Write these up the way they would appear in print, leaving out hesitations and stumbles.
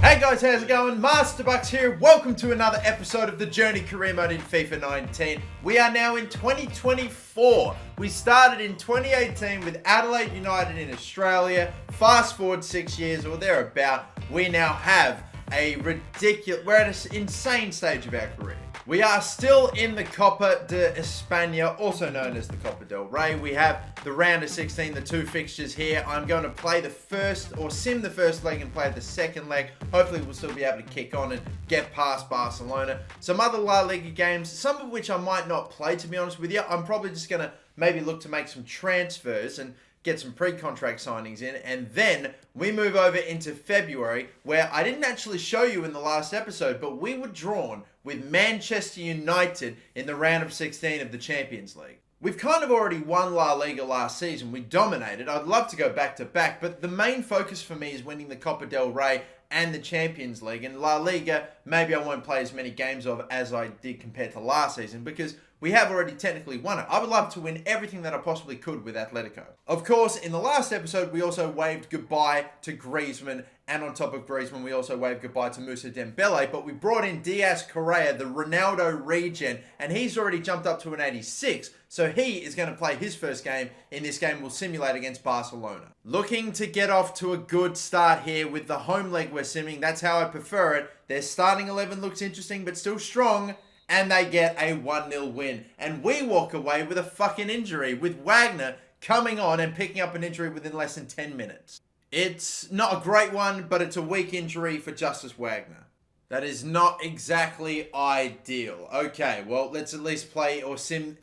Hey guys, how's it going? MasterBucks here. Welcome to another episode of the Journey Career Mode in FIFA 19. We are now in 2024. We started in 2018 with Adelaide United in Australia. Fast forward 6 years or thereabout, we now have we're at an insane stage of our career. We are still in the Copa de España, also known as the Copa del Rey. We have the round of 16, the two fixtures here. I'm going to play the first, or sim the first leg and play the second leg. Hopefully we'll still be able to kick on and get past Barcelona. Some other La Liga games, some of which I might not play, to be honest with you. I'm probably just going to maybe look to make some transfers and get some pre-contract signings in, and then we move over into February, where I didn't actually show you in the last episode, but we were drawn with Manchester United in the round of 16 of the Champions League. We've kind of already won La Liga last season. We dominated. I'd love to go back to back, but the main focus for me is winning the Copa del Rey and the Champions League. And La Liga, maybe I won't play as many games of as I did compared to last season, because we have already technically won it. I would love to win everything that I possibly could with Atletico. Of course, in the last episode, we also waved goodbye to Griezmann, and on top of Griezmann, we also waved goodbye to Moussa Dembele, but we brought in Diaz Correa, the Ronaldo regen, and he's already jumped up to an 86, so he is going to play his first game in this game we'll simulate against Barcelona. Looking to get off to a good start here with the home leg we're simming. That's how I prefer it. Their starting 11 looks interesting, but still strong. And they get a 1-0 win. And we walk away with a fucking injury, with Wagner coming on and picking up an injury within less than 10 minutes. It's not a great one, but it's a weak injury for Justice Wagner. That is not exactly ideal. Okay, well, let's at least play or sim.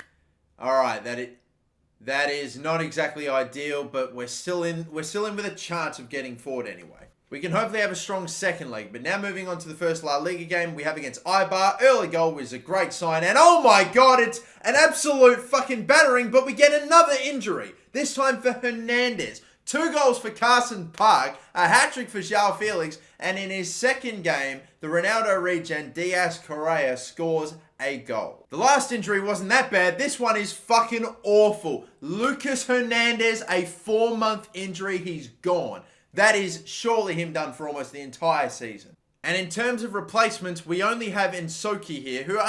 Alright, that is not exactly ideal, but we're still in with a chance of getting forward anyway. We can hopefully have a strong second leg, but now moving on to the first La Liga game we have against Eibar. Early goal was a great sign, and oh my god, it's an absolute fucking battering, but we get another injury. This time for Hernandez. 2 goals for Carson Park, a hat-trick for João Felix, and in his second game, the Ronaldo regen Diaz Correa scores a goal. The last injury wasn't that bad. This one is fucking awful. Lucas Hernandez, a 4-month injury. He's gone. That is surely him done for almost the entire season. And in terms of replacements, we only have Nsoki here, who,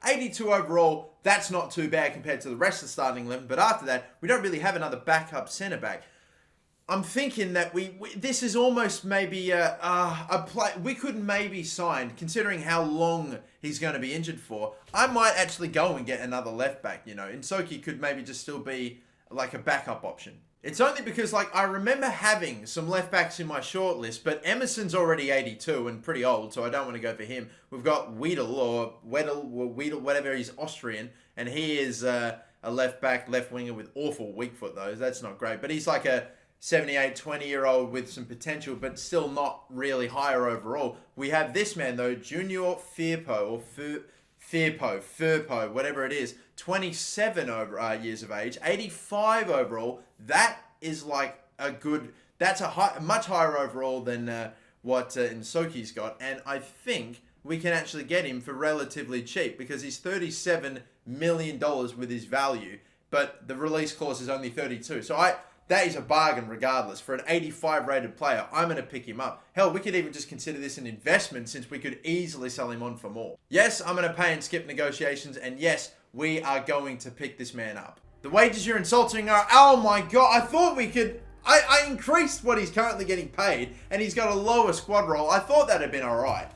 82 overall, that's not too bad compared to the rest of the starting 11. But after that, we don't really have another backup centre-back. I'm thinking that this is almost maybe a play we could maybe sign, considering how long he's going to be injured for. I might actually go and get another left-back, Nsoki could maybe just still be like a backup option. It's only because, I remember having some left-backs in my shortlist, but Emerson's already 82 and pretty old, so I don't want to go for him. We've got Wedel, whatever, he's Austrian, and he is a left-back, left-winger with awful weak foot, though. That's not great, but he's like a 78, 20-year-old with some potential, but still not really higher overall. We have this man, though, Junior Firpo, or Firpo, whatever it is, 27 years of age, 85 overall. That is that's a much higher overall than what Nsoki's got. And I think we can actually get him for relatively cheap because he's $37 million with his value, but the release clause is only 32. So that is a bargain regardless. For an 85 rated player, I'm going to pick him up. Hell, we could even just consider this an investment since we could easily sell him on for more. Yes, I'm going to pay and skip negotiations, and yes, we are going to pick this man up. The wages you're insulting are, oh my god, I thought we could, I increased what he's currently getting paid, and he's got a lower squad role. I thought that had been alright.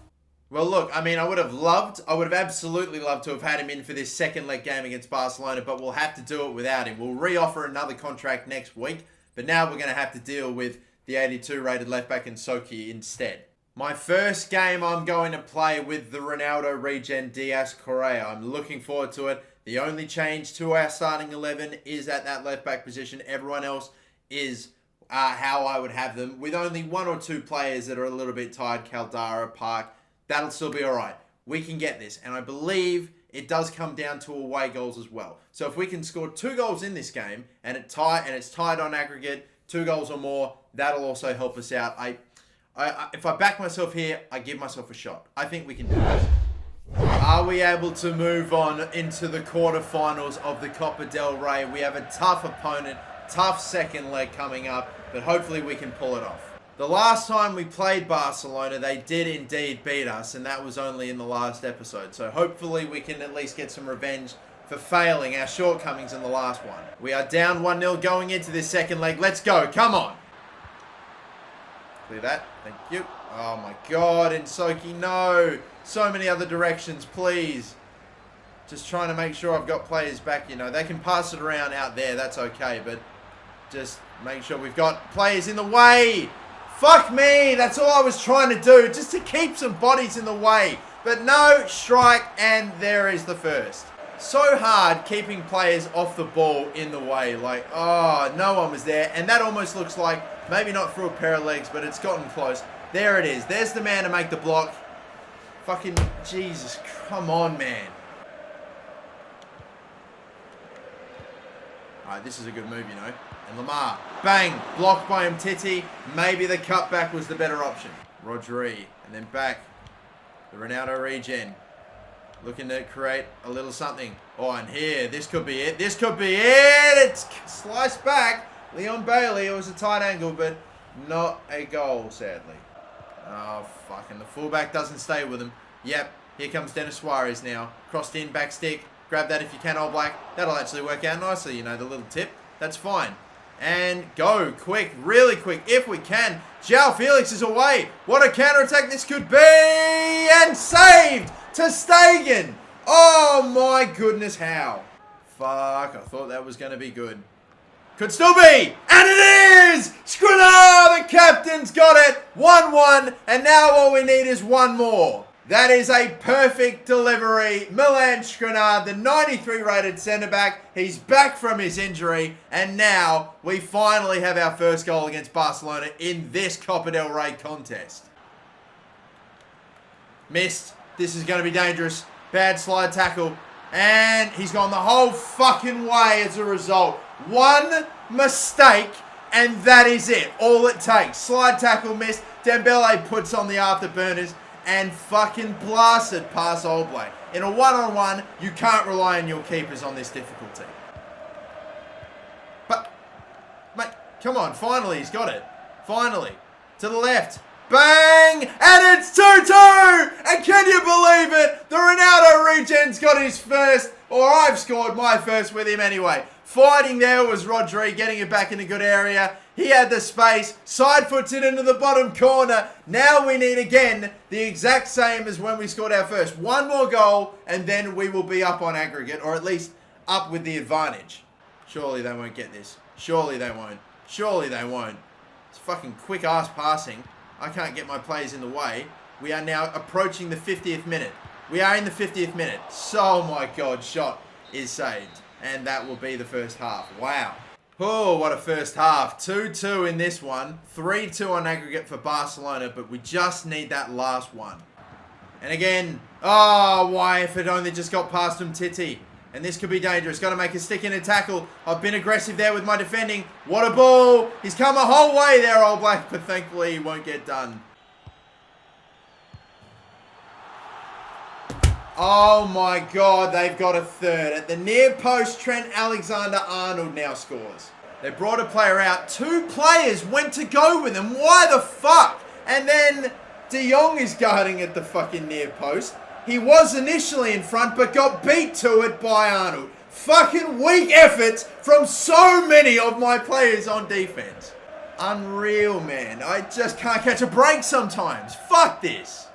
Well, look, I would have absolutely loved to have had him in for this second leg game against Barcelona, but we'll have to do it without him. We'll reoffer another contract next week, but now we're going to have to deal with the 82 rated left back Nsoki instead. My first game I'm going to play with the Ronaldo regen Diaz Correa. I'm looking forward to it. The only change to our starting 11 is at that left back position. Everyone else is how I would have them, with only 1 or 2 players that are a little bit tired, Caldara, Park. That'll still be all right. We can get this, and I believe it does come down to away goals as well. So if we can score 2 goals in this game, and it's tied on aggregate, 2 goals or more, that'll also help us out. If I back myself here, I give myself a shot. I think we can do this. Are we able to move on into the quarterfinals of the Copa del Rey? We have a tough opponent, tough second leg coming up, but hopefully we can pull it off. The last time we played Barcelona, they did indeed beat us, and that was only in the last episode. So hopefully we can at least get some revenge for failing our shortcomings in the last one. We are down 1-0 going into this second leg. Let's go. Come on. Clear that. Thank you. Oh my God, Insoki, no. So many other directions, please. Just trying to make sure I've got players back, you know. They can pass it around out there, that's okay, but just make sure we've got players in the way. Fuck me, that's all I was trying to do, just to keep some bodies in the way. But no, strike, and there is the first. So hard keeping players off the ball in the way. Like, oh, no one was there. And that almost looks like, maybe not through a pair of legs, but it's gotten close. There it is. There's the man to make the block. Fucking Jesus, come on, man. Alright, this is a good move, you know. And Lamar, bang, blocked by Titi. Maybe the cutback was the better option. Rodri, and then back. The Ronaldo regen. Looking to create a little something. Oh, and here, this could be it. This could be it. It's sliced back. Leon Bailey, it was a tight angle, but not a goal, sadly. Oh, fucking the fullback doesn't stay with him. Yep, here comes Dennis Suarez now. Crossed in, back stick. Grab that if you can, All Black. That'll actually work out nicely, you know, the little tip. That's fine. And go quick, really quick, if we can. João Felix is away. What a counter-attack this could be. And saved to Stegen. Oh my goodness, how? Fuck, I thought that was going to be good. Could still be. And it is. Skriniar, the captain's got it. 1-1. And now all we need is one more. That is a perfect delivery. Milan Skriniar, the 93 rated centre-back. He's back from his injury. And now we finally have our first goal against Barcelona in this Copa del Rey contest. Missed. This is going to be dangerous. Bad slide tackle. And he's gone the whole fucking way as a result. One mistake and that is it. All it takes. Slide tackle missed. Dembele puts on the afterburners. And fucking blasted past Old Black. In a one-on-one, you can't rely on your keepers on this difficulty. But, mate, come on. Finally, he's got it. Finally. To the left. Bang! And it's 2-2! And can you believe it? The Ronaldo regen's got his first. Or I've scored my first with him anyway. Fighting there was Rodri, getting it back in a good area. He had the space, side foots it into the bottom corner. Now we need again the exact same as when we scored our first. One more goal and then we will be up on aggregate, or at least up with the advantage. Surely they won't get this. Surely they won't. Surely they won't. It's fucking quick ass passing. I can't get my players in the way. We are now approaching the 50th minute. We are in the 50th minute. So my God, shot is saved. And that will be the first half. Wow. Oh, what a first half. 2-2 in this one. 3-2 on aggregate for Barcelona, but we just need that last one. And again, oh, why if it only just got past Titi. And this could be dangerous. Got to make a stick in a tackle. I've been aggressive there with my defending. What a ball. He's come a whole way there, Old Black, but thankfully he won't get done. Oh my God, they've got a third. At the near post, Trent Alexander-Arnold now scores. They brought a player out. Two players went to go with him. Why the fuck? And then De Jong is guarding at the fucking near post. He was initially in front, but got beat to it by Arnold. Fucking weak efforts from so many of my players on defense. Unreal, man. I just can't catch a break sometimes. Fuck this.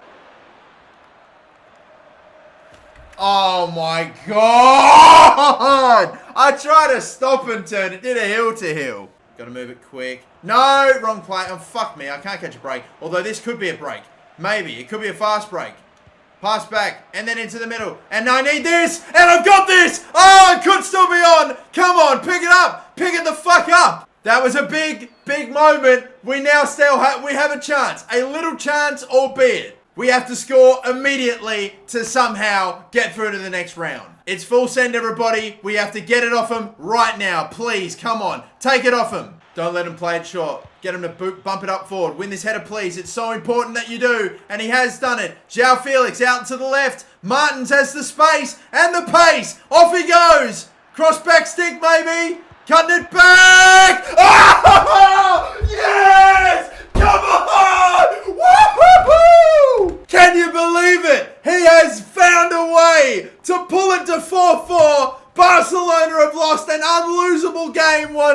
Oh my God! I tried to stop and turn. It did a hill to hill. Got to move it quick. No, wrong play. Oh, fuck me. I can't catch a break. Although this could be a break. Maybe. It could be a fast break. Pass back. And then into the middle. And I need this. And I've got this. Oh, it could still be on. Come on. Pick it up. Pick it the fuck up. That was a big, big moment. We now still have a chance. A little chance, albeit. We have to score immediately to somehow get through to the next round. It's full send, everybody. We have to get it off him right now. Please, come on. Take it off him. Don't let him play it short. Get him to bump it up forward. Win this header, please. It's so important that you do. And he has done it. João Felix out to the left. Martins has the space and the pace. Off he goes. Cross back stick, maybe. Cutting it back. Oh, yes! Come on!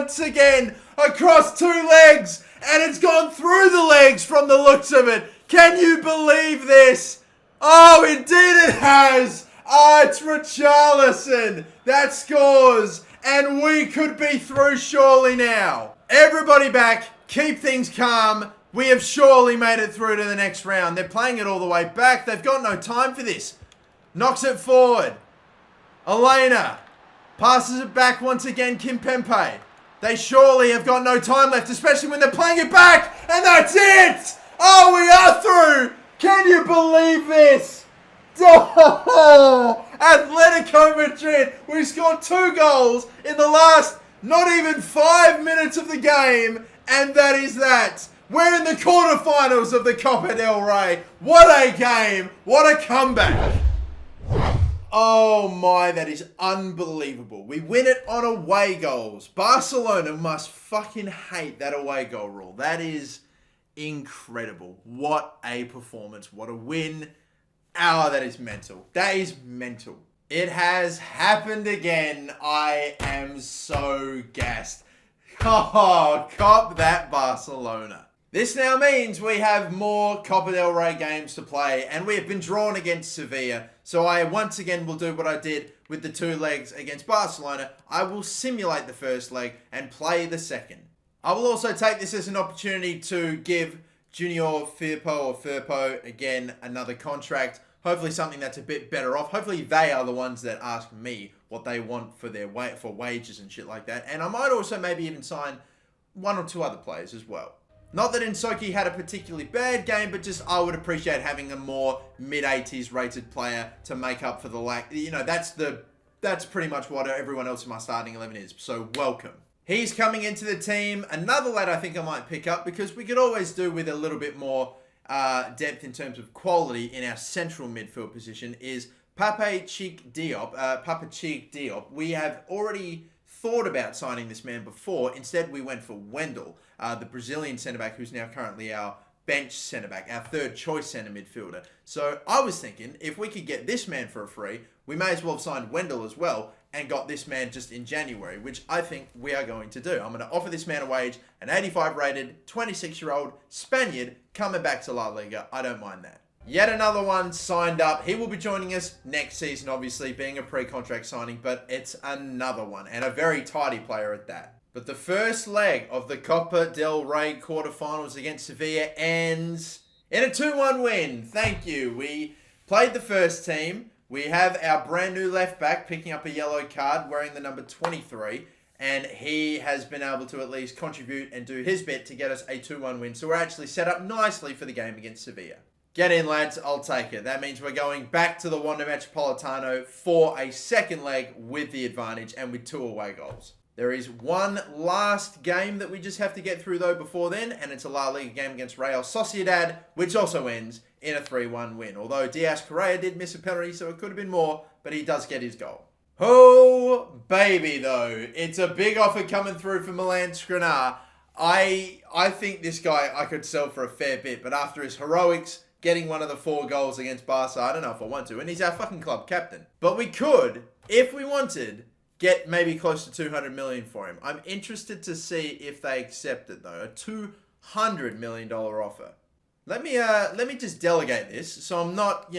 once again across two legs, and it's gone through the legs from the looks of it. Can you believe this? Oh, indeed it has. It's Richarlison that scores, and we could be through surely now. Everybody back, keep things calm. We have surely made it through to the next round. They're playing it all the way back. They've got no time for this. Knocks it forward. Elena passes it back once again. Kimpembe. They surely have got no time left, especially when they're playing it back. And that's it. Oh, we are through. Can you believe this? Oh, Atletico Madrid. We scored 2 goals in the last not even 5 minutes of the game. And that is that. We're in the quarterfinals of the Copa del Rey. What a game. What a comeback. Oh my, that is unbelievable. We win it on away goals. Barcelona must fucking hate that away goal rule. That is incredible. What a performance. What a win. Oh, that is mental. That is mental. It has happened again. I am so gassed. Oh, cop that Barcelona. This now means we have more Copa del Rey games to play, and we have been drawn against Sevilla. So I once again will do what I did with the 2 legs against Barcelona. I will simulate the first leg and play the second. I will also take this as an opportunity to give Junior Firpo again another contract. Hopefully something that's a bit better off. Hopefully they are the ones that ask me what they want for their wages and shit like that. And I might also maybe even sign 1 or 2 other players as well. Not that Insoki had a particularly bad game, but just I would appreciate having a more mid-80s rated player to make up for the lack. You know, that's pretty much what everyone else in my starting 11 is. So welcome. He's coming into the team. Another lad I think I might pick up because we could always do with a little bit more depth in terms of quality in our central midfield position is Pape Cheek Diop. We have already thought about signing this man before. Instead, we went for Wendell, the Brazilian centre-back who's now currently our bench centre-back, our third choice centre midfielder. So I was thinking, if we could get this man for a free, we may as well have signed Wendell as well and got this man just in January, which I think we are going to do. I'm going to offer this man a wage, an 85 rated, 26-year-old Spaniard coming back to La Liga. I don't mind that. Yet another one signed up. He will be joining us next season, obviously, being a pre-contract signing, but it's another one, and a very tidy player at that. But the first leg of the Copa del Rey quarterfinals against Sevilla ends in a 2-1 win. Thank you. We played the first team. We have our brand new left back picking up a yellow card wearing the number 23, and he has been able to at least contribute and do his bit to get us a 2-1 win. So we're actually set up nicely for the game against Sevilla. Get in, lads. I'll take it. That means we're going back to the Wanda Metropolitano for a second leg with the advantage and with 2 away goals. There is one last game that we just have to get through, though, before then, and it's a La Liga game against Real Sociedad, which also ends in a 3-1 win. Although Diaz Correa did miss a penalty, so it could have been more, but he does get his goal. Oh, baby, though. It's a big offer coming through for Milan Skriniar. I think this guy I could sell for a fair bit, but after his heroics, getting one of the 4 goals against Barca, I don't know if I want to, and he's our fucking club captain. But we could, if we wanted, get maybe close to 200 million for him. I'm interested to see if they accept it, though. A $200 million offer. Let me just delegate this, so I'm not,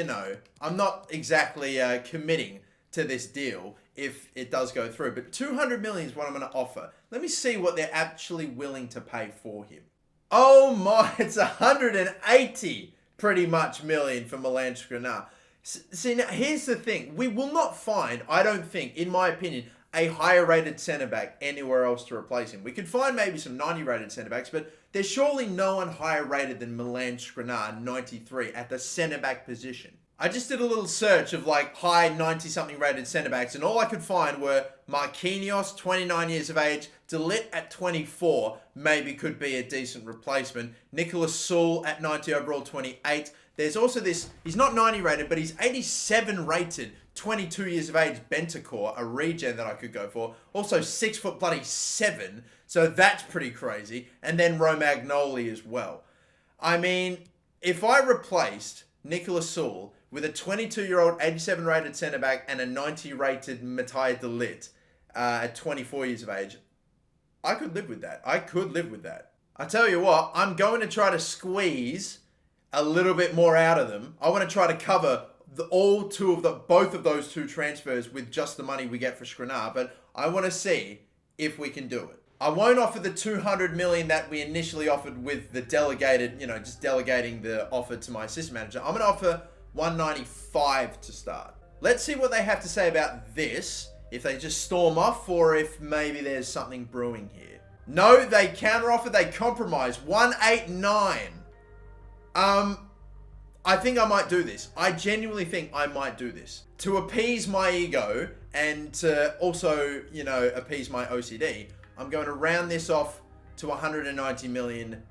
I'm not exactly committing to this deal if it does go through. But 200 million is what I'm going to offer. Let me see what they're actually willing to pay for him. Oh my, it's 180 pretty much million for Milan Skriniar. See, now here's the thing. We will not find, I don't think, in my opinion, a higher rated centre-back anywhere else to replace him. We could find maybe some 90 rated centre-backs, but there's surely no one higher rated than Milan Skriniar, 93, at the centre-back position. I just did a little search of high 90-something rated centre-backs, and all I could find were Marquinhos, 29 years of age, De Ligt at 24, maybe could be a decent replacement. Nicolas Sewell at 90 overall, 28. There's also this, he's not 90 rated, but he's 87 rated, 22 years of age, Bentancur, a regen that I could go for. Also 6'7", so that's pretty crazy. And then Romagnoli as well. I mean, if I replaced Nicolas Sewell with a 22-year-old, 87 rated centre-back and a 90 rated Matthijs de Ligt at 24 years of age, I could live with that. I could live with that. I tell you what, I'm going to try to squeeze a little bit more out of them. I want to try to cover both of those two transfers with just the money we get for Skriniar, but I want to see if we can do it. I won't offer the 200 million that we initially offered with the delegated, just delegating the offer to my assistant manager. I'm going to offer 195 to start. Let's see what they have to say about this, if they just storm off or if maybe there's something brewing here. No, they counteroffer, they compromise. 189. I think I might do this. I genuinely think I might do this. To appease my ego and to also, appease my OCD, I'm going to round this off to 190 million.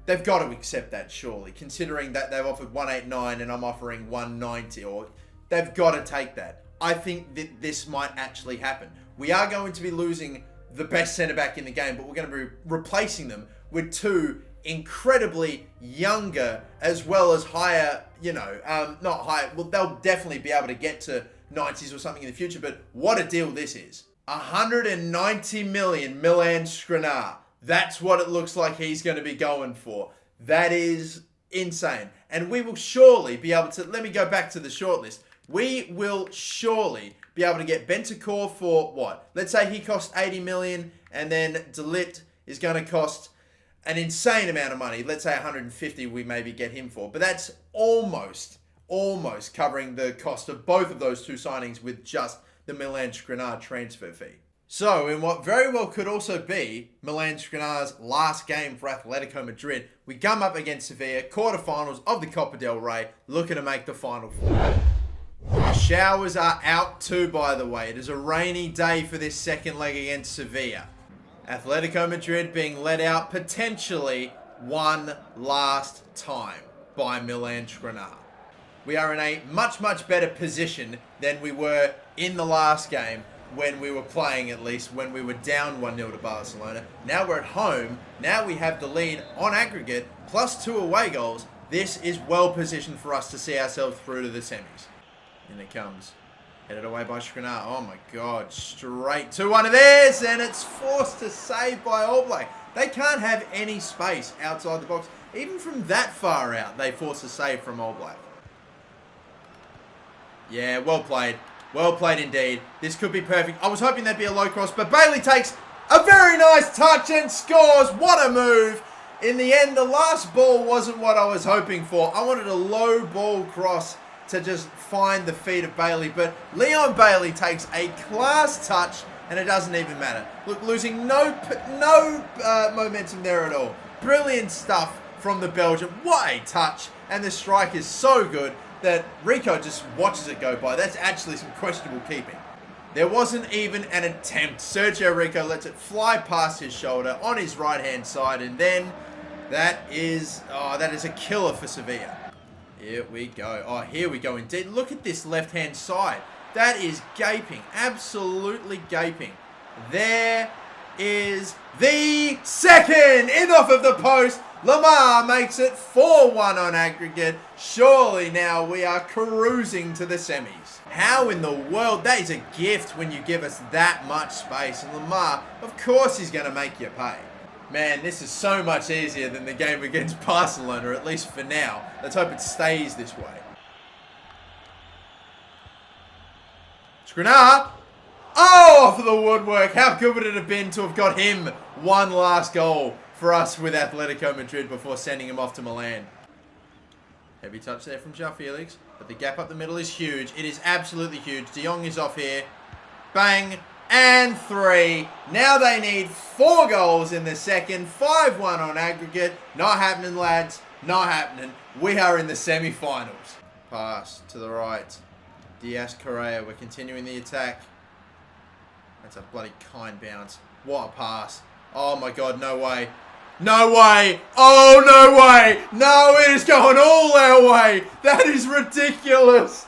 They've got to accept that, surely, considering that they've offered 189 and I'm offering 190, or they've got to take that. I think that this might actually happen. We are going to be losing the best centre-back in the game, but we're going to be replacing them with two incredibly younger, as well as higher, not higher, well, they'll definitely be able to get to 90s or something in the future, but what a deal this is. 190 million Milan Skriniar. That's what it looks like he's going to be going for. That is insane. And we will surely be able to, let me go back to the shortlist. We will surely be able to get Bentancur for what? Let's say he cost 80 million and then De Ligt is going to cost an insane amount of money. Let's say 150 we maybe get him for. But that's almost covering the cost of both of those two signings with just the Milan Skriniar transfer fee. So, in what very well could also be Milan Skriniar's last game for Atletico Madrid, we come up against Sevilla, quarterfinals of the Copa del Rey, looking to make the final four. The showers are out too, by the way. It is a rainy day for this second leg against Sevilla. Atletico Madrid being let out potentially one last time by Milan Skriniar. We are in a much better position than we were in the last game, when we were playing, at least, when we were down 1-0 to Barcelona. Now we're at home. Now we have the lead on aggregate, plus 2 away goals. This is well positioned for us to see ourselves through to the semis. In it comes. Headed away by Skriniar. Oh my God. Straight to one of theirs, and it's forced to save by Oblak. They can't have any space outside the box. Even from that far out, they force a save from Oblak. Yeah, well played. Well played indeed. This could be perfect. I was hoping there'd be a low cross, but Bailey takes a very nice touch and scores. What a move. In the end, the last ball wasn't what I was hoping for. I wanted a low ball cross to just find the feet of Bailey, but Leon Bailey takes a class touch, and it doesn't even matter. Look, losing no momentum there at all. Brilliant stuff from the Belgian. What a touch, and the strike is so good that Rico just watches it go by. That's actually some questionable keeping. There wasn't even an attempt. Sergio Rico lets it fly past his shoulder on his right-hand side, and then that is a killer for Sevilla. Here we go. Oh, here we go indeed. Look at this left-hand side. That is gaping. Absolutely gaping. There is the second. In off of the post. Lamar makes it 4-1 on aggregate. Surely now we are cruising to the semis. How in the world? That is a gift when you give us that much space. And Lamar, of course he's going to make you pay. Man, this is so much easier than the game against Barcelona, at least for now. Let's hope it stays this way. Skriniar. Oh, off of the woodwork. How good would it have been to have got him one last goal for us with Atletico Madrid before sending him off to Milan. Heavy touch there from João Felix, but the gap up the middle is huge. It is absolutely huge. De Jong is off here. Bang. And 3. Now they need 4 goals in the second. 5-1 on aggregate. Not happening, lads. Not happening. We are in the semi-finals. Pass to the right. Diaz Correa. We're continuing the attack. That's a bloody kind bounce. What a pass. Oh my God, no way. No way. Oh, no way. No, it is going all our way. That is ridiculous.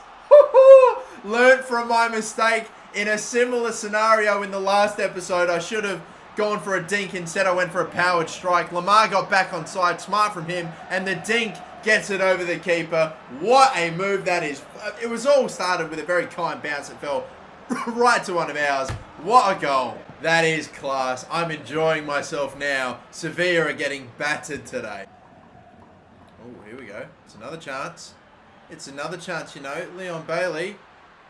Learned from my mistake. In a similar scenario in the last episode, I should have gone for a dink. Instead, I went for a powered strike. Lamar got back on side. Smart from him. And the dink gets it over the keeper. What a move that is. It was all started with a very kind bounce. It fell right to one of ours. What a goal. That is class. I'm enjoying myself now. Sevilla are getting battered today. Oh, here we go. It's another chance. It's another chance, you know. Leon Bailey.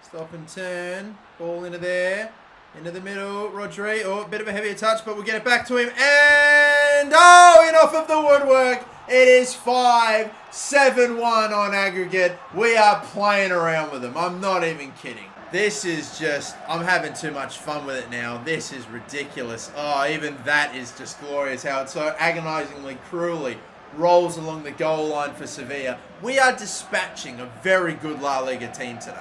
Stop and turn. Ball into there. Into the middle. Rodri. Oh, a bit of a heavier touch, but we'll get it back to him. And, oh, in off of the woodwork. It is 5-7-1 on aggregate. We are playing around with them. I'm not even kidding. This is just, I'm having too much fun with it now. This is ridiculous. Oh, even that is just glorious how it so agonizingly, cruelly rolls along the goal line for Sevilla. We are dispatching a very good La Liga team today.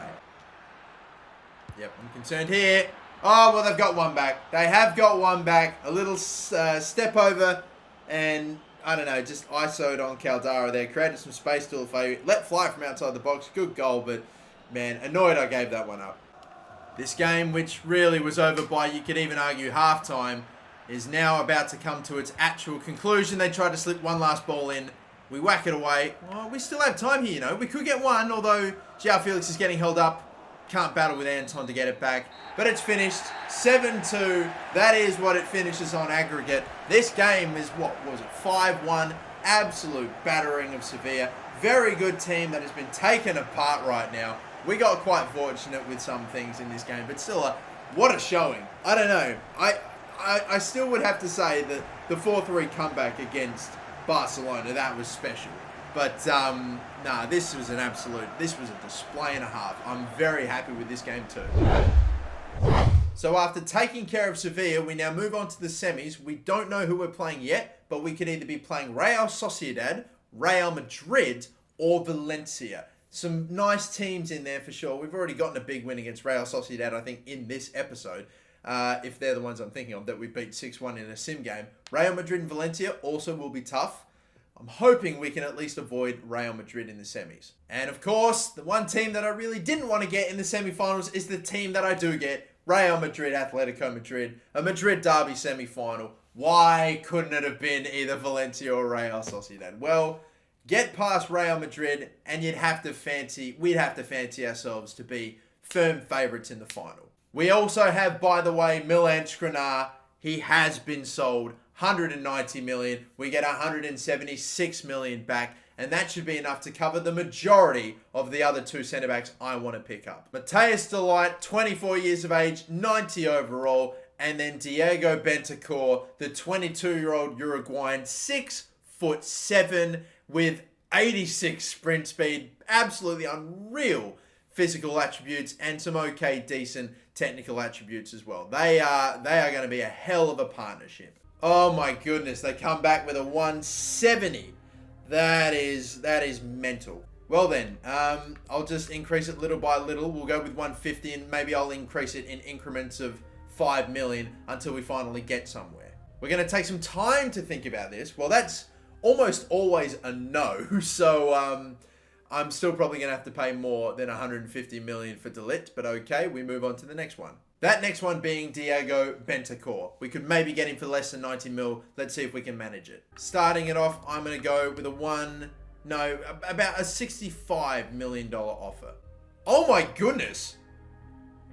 Yep, I'm concerned here. Oh, well, they've got one back. They have got one back. A little step over and, I don't know, just ISO'd on Caldara there. Created some space to Lafayette. Let fly from outside the box. Good goal, but, man, annoyed I gave that one up. This game, which really was over by, you could even argue, halftime, is now about to come to its actual conclusion. They tried to slip one last ball in. We whack it away. Well, we still have time here, you know. We could get one, although João Felix is getting held up. Can't battle with Anton to get it back. But it's finished. 7-2. That is what it finishes on aggregate. This game is, what was it, 5-1. Absolute battering of Sevilla. Very good team that has been taken apart right now. We got quite fortunate with some things in this game. But still, what a showing. I don't know. I still would have to say that the 4-3 comeback against Barcelona, that was special. But, nah, this was a display and a half. I'm very happy with this game too. So after taking care of Sevilla, we now move on to the semis. We don't know who we're playing yet, but we could either be playing Real Sociedad, Real Madrid, or Valencia. Some nice teams in there for sure. We've already gotten a big win against Real Sociedad, I think, in this episode. If they're the ones I'm thinking of, that we beat 6-1 in a sim game. Real Madrid and Valencia also will be tough. I'm hoping we can at least avoid Real Madrid in the semis. And of course, the one team that I really didn't want to get in the semi-finals is the team that I do get, Real Madrid, Atletico Madrid, a Madrid derby semi-final. Why couldn't it have been either Valencia or Real Sociedad? Well, get past Real Madrid and we'd have to fancy ourselves to be firm favourites in the final. We also have, by the way, Milan Skriniar. He has been sold. 190 million. We get 176 million back, and that should be enough to cover the majority of the other two centre-backs I want to pick up. Mateus Delight, 24 years of age, 90 overall, and then Diego Bentancur, the 22-year-old Uruguayan, 6'7", with 86 sprint speed, absolutely unreal physical attributes, and some okay, decent technical attributes as well. They are going to be a hell of a partnership. Oh my goodness, they come back with a 170. That is mental. Well then, I'll just increase it little by little. We'll go with 150 and maybe I'll increase it in increments of 5 million until we finally get somewhere. We're going to take some time to think about this. Well, that's almost always a no. So I'm still probably going to have to pay more than 150 million for Delit, but okay, we move on to the next one. That next one being Diego Bentancur. We could maybe get him for less than 90 mil. Let's see if we can manage it. Starting it off, I'm going to go with about a $65 million offer. Oh my goodness.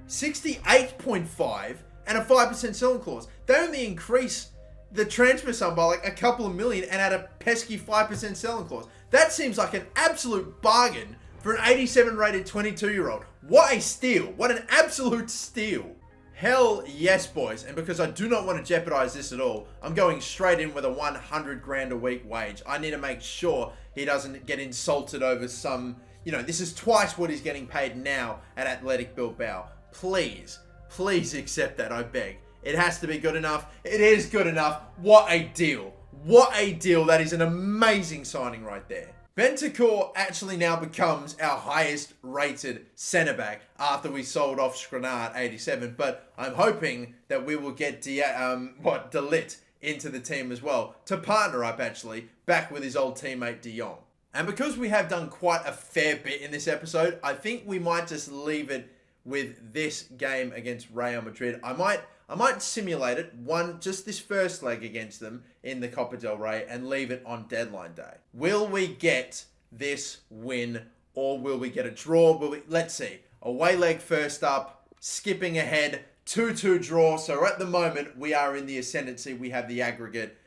68.5 and a 5% selling clause. They only increase the transfer sum by like a couple of million and add a pesky 5% selling clause. That seems like an absolute bargain for an 87 rated 22-year-old. What a steal. What an absolute steal. Hell yes, boys. And because I do not want to jeopardize this at all, I'm going straight in with a 100 grand a week wage. I need to make sure he doesn't get insulted over some, this is twice what he's getting paid now at Athletic Bilbao. Please accept that, I beg. It has to be good enough. It is good enough. What a deal. What a deal. That is an amazing signing right there. Bentancur actually now becomes our highest rated centre-back after we sold off Skriniar at 87. But I'm hoping that we will get Delit into the team as well to partner up actually back with his old teammate De Jong. And because we have done quite a fair bit in this episode, I think we might just leave it with this game against Real Madrid. I might simulate it, just this first leg against them in the Copa del Rey and leave it on deadline day. Will we get this win or will we get a draw? Let's see. Away leg first up, skipping ahead 2-2 draw. So at the moment, we are in the ascendancy. We have the aggregate.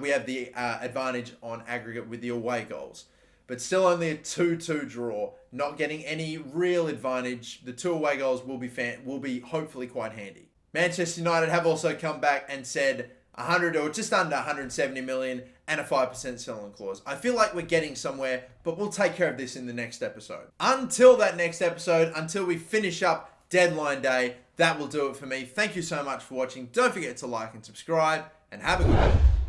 We have the advantage on aggregate with the away goals. But still only a 2-2 draw. Not getting any real advantage. The 2 away goals will be hopefully quite handy. Manchester United have also come back and said 100 or just under 170 million and a 5% sell-on clause. I feel like we're getting somewhere, but we'll take care of this in the next episode. Until that next episode, until we finish up deadline day, that will do it for me. Thank you so much for watching. Don't forget to like and subscribe, and have a good one.